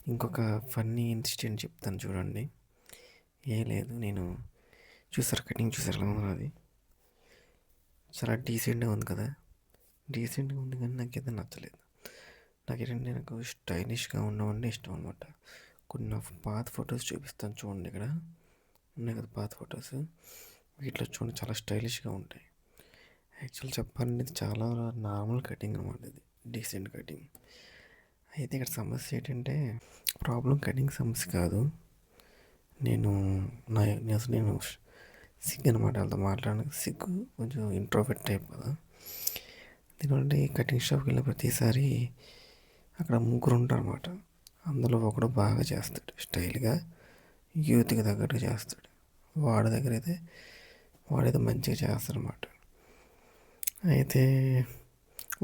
ఇంకొక funny incident చెప్తాను చూడండి. లేదు నేను కటింగ్ చూసారు ఎలా ఉందో అది. చాలా డీసెంట్‌గా ఉంది కదా! డీసెంట్‌గా ఉంది కానీ నాకేదో నచ్చలేదు. నాకేంటంటే నాకు స్టైలిష్‌గా ఉన్నవంటే ఇష్టం అనమాట. కొన్ని నా పాత ఫోటోస్ చూపిస్తాను చూడండి ఇక్కడ. ఉన్నాయి కదా పాత ఫోటోస్. వీటిలో చూడండి చాలా స్టైలిష్‌గా ఉంటాయి. యాక్చువల్ చెప్పాలంటే ఇది చాలా నార్మల్ కటింగ్ అనమాట ఇది. Decent cutting. అయితే ఇక్కడ సమస్య ఏంటంటే ప్రాబ్లం కటింగ్ సమస్య కాదు. నేను నేను సిగ్గు అనమాట వాళ్ళతో మాట్లాడడానికి సిగ్గు. కొంచెం ఇంట్రోవర్ట్ టైప్ కదా. ఎందుకంటే కటింగ్ షాప్కి వెళ్ళిన ప్రతిసారి అక్కడ ముగ్గురు ఉంటారు అనమాట. అందులో ఒకడు బాగా చేస్తాడు స్టైల్గా, యూత్కి తగ్గట్టు చేస్తాడు. వాడైతే మంచిగా చేస్తాడనమాట. అయితే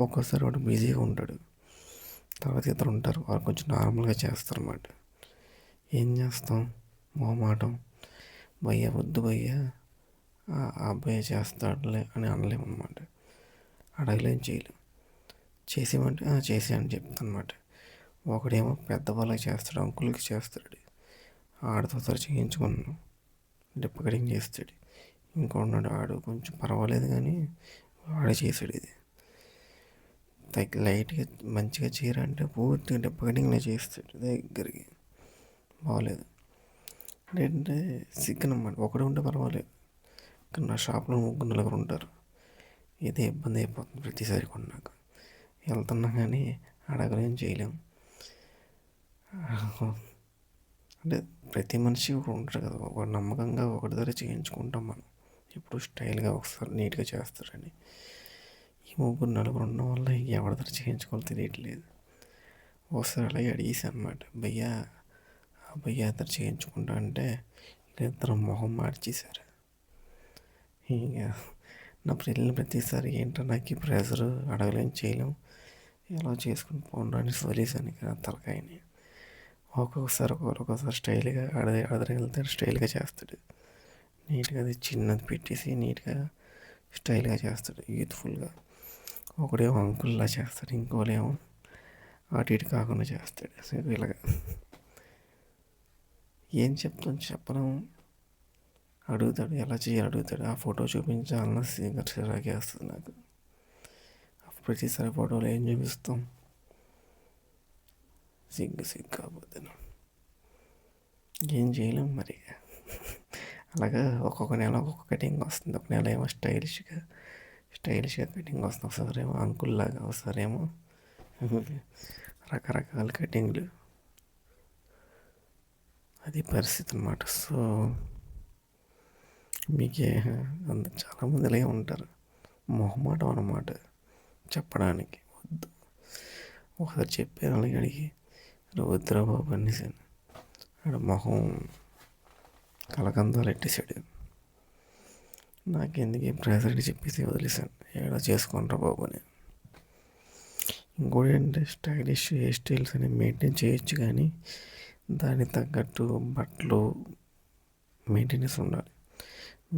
ఒక్కోసారి వాడు బిజీగా ఉంటాడు. తర్వాత ఇద్దరు ఉంటారు, వాళ్ళు కొంచెం నార్మల్గా చేస్తారన్నమాట. ఏం చేస్తాం, మొహమాటం, భయ్యా వద్దు భయ్యా ఆ అబ్బాయి చేస్తాడులే అని అనలేము అనమాట. అడగలేం, చేయలేం. చేసేమంటే చేసే అని చెప్తానమాట. ఒకడేమో పెద్దవాళ్ళకి చేస్తాడు, అంకుల్కి చేస్తాడు, ఆడితో సరి చేయించుకున్నాను, డిప్ప కటింగ్ చేస్తాడు. ఇంకొన్నాడు, ఆడు కొంచెం పర్వాలేదు కానీ వాడే చేసాడు. ఇది లైట్గా మంచిగా చీరంటే పూర్తిగా డిప్ప కటింగ్లో చేస్తాడు దగ్గరికి. బాగోలేదు ఏంటంటే సిగ్గనమాట. ఒకడే ఉంటే పర్వాలేదు, కానీ నా షాప్లో ముగ్గురు నలుగురు ఉంటారు. ఇదే ఇబ్బంది అయిపోతుంది ప్రతిసారి కొన్నాక. వెళ్తున్నా కానీ అడగలేం, చేయలేం. అంటే ప్రతి మనిషి ఒకడు ఉంటాడు కదా, ఒక నమ్మకంగా ఒకటి దగ్గర చేయించుకుంటాం మనం. ఇప్పుడు స్టైల్గా ఒకసారి నీట్గా చేస్తారని. ఈ ముగ్గురు నలుగురు ఉండడం వల్ల ఎవరి దగ్గర చేయించుకోవాలో తెలియట్లేదు. ఒకసారి అలాగే అడిగేసాను అనమాట, భయ్యా ఆ భయ్యా దగ్గర చేయించుకుంటా అంటే ఇద్దరు మొహం మార్చేశారు. ఇక నా వెళ్ళిన ప్రతిసారి ఏంటో నాకు ఈ ప్రెషర్, అడగలేం, చేయలేం, ఎలా చేసుకుని పోండి వదిలేసాను ఇక తలకాయని. ఒక్కొక్కసారి స్టైల్గా అదర్ వెళ్తే స్టైల్గా చేస్తాడు. నీట్గా అది చిన్నది పెట్టేసి నీట్గా స్టైల్గా చేస్తాడు, యూత్ఫుల్గా. ఒకడేమో అంకుల్లా చేస్తాడు, ఇంకోలేమో అటు ఇటు కాకుండా చేస్తాడు. సో ఇలాగా ఏం చెప్పను. అడుగుతాడు, ఎలా చేయాలి అడుగుతాడు. ఆ ఫోటో చూపించాలన్న చిరాకే వస్తుంది నాకు. ప్రతిసారి ఫోటోలో ఏం చూపిస్తాం, సిగ్గు కాకపోతే ఏం చేయలేం మరి. అలాగా ఒక్కొక్క నెల ఒక్కొక్క కటింగ్ వస్తుంది. ఒక నెల ఏమో స్టైలిష్గా కటింగ్ వస్తుంది, ఒకసారి ఏమో అంకుల్లాగా, ఒకసారి ఏమో రకరకాల కటింగ్లు. అది పరిస్థితి అన్నమాట. సో మీకే చాలామంది ఇలాగే ఉంటారు, మొహమాటం అన్నమాట చెప్పడానికి. వద్దు, ఒకసారి చెప్పాను అలాగే అడిగి వద్దురా బాబు అనేసాను. ఆడ మొహం కలకందాలు ఎట్టేసాడు. నాకెందుకు ప్రెజర్ చెప్పేసి వదిలేసాను, ఏడా చేసుకుంటారా బాబు అని. ఇంకోటి ఏంటంటే స్టైలిష్ హెయిర్ స్టైల్స్ అనేవి మెయింటైన్ చేయొచ్చు, కానీ దానికి తగ్గట్టు బట్టలు మెయింటెనెన్స్ ఉండాలి.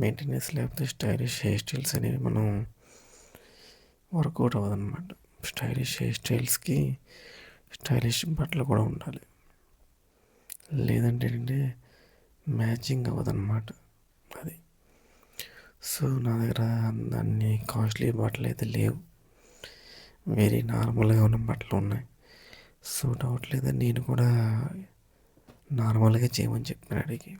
మెయింటెనెన్స్ లేకపోతే స్టైలిష్ హెయిర్ స్టైల్స్ అనేవి మనం వర్కౌట్ అవ్వదన్నమాట. స్టైలిష్ హెయిర్ స్టైల్స్కి స్టైలిష్ బట్టలు కూడా ఉండాలి, లేదంటే ఏంటంటే మ్యాచింగ్ అవ్వదన్నమాట అది. సో నా దగ్గర అన్ని కాస్ట్లీ బట్టలు అయితే లేవు, వెరీ నార్మల్గా ఉన్న బట్టలు ఉన్నాయి. సూట్ అవ్వట్లేదు, నేను కూడా నార్మల్గా చేయమని చెప్పాను అడిగి.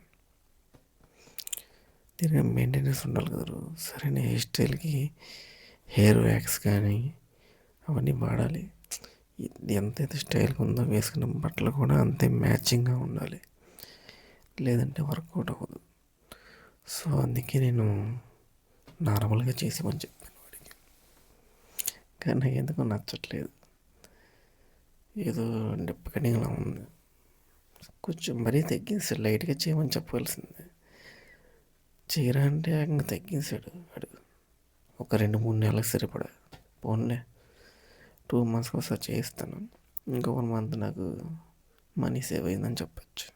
దీనికి మెయింటెనెన్స్ ఉండాలి కదా, సరైన హెయిర్ స్టైల్కి హెయిర్ వ్యాక్స్ కానీ అవన్నీ వాడాలి. ఎంతైతే స్టైల్గా ఉందో వేసుకున్న బట్టలు కూడా అంతే మ్యాచింగ్గా ఉండాలి, లేదంటే వర్కౌట్ అవ్వదు. సో అందుకే నేను నార్మల్గా చేసేమని చెప్పాను వాడికి. కానీ నాకు ఎందుకో నచ్చట్లేదు, ఏదో డిప్ప కటింగ్లా ఉంది. కొంచెం మరీ తగ్గించాడు, లైట్గా చేయమని చెప్పవలసిందే. చేయరా అంటే ఇంకా తగ్గించాడు వాడు. ఒక 2-3 నెలలకు సరిపడా. పోన్లే 2 monthsకి ఒకసారి చేయిస్తాను, ఇంకో 1 month నాకు మనీ సేవ్ అయిందని చెప్పచ్చు.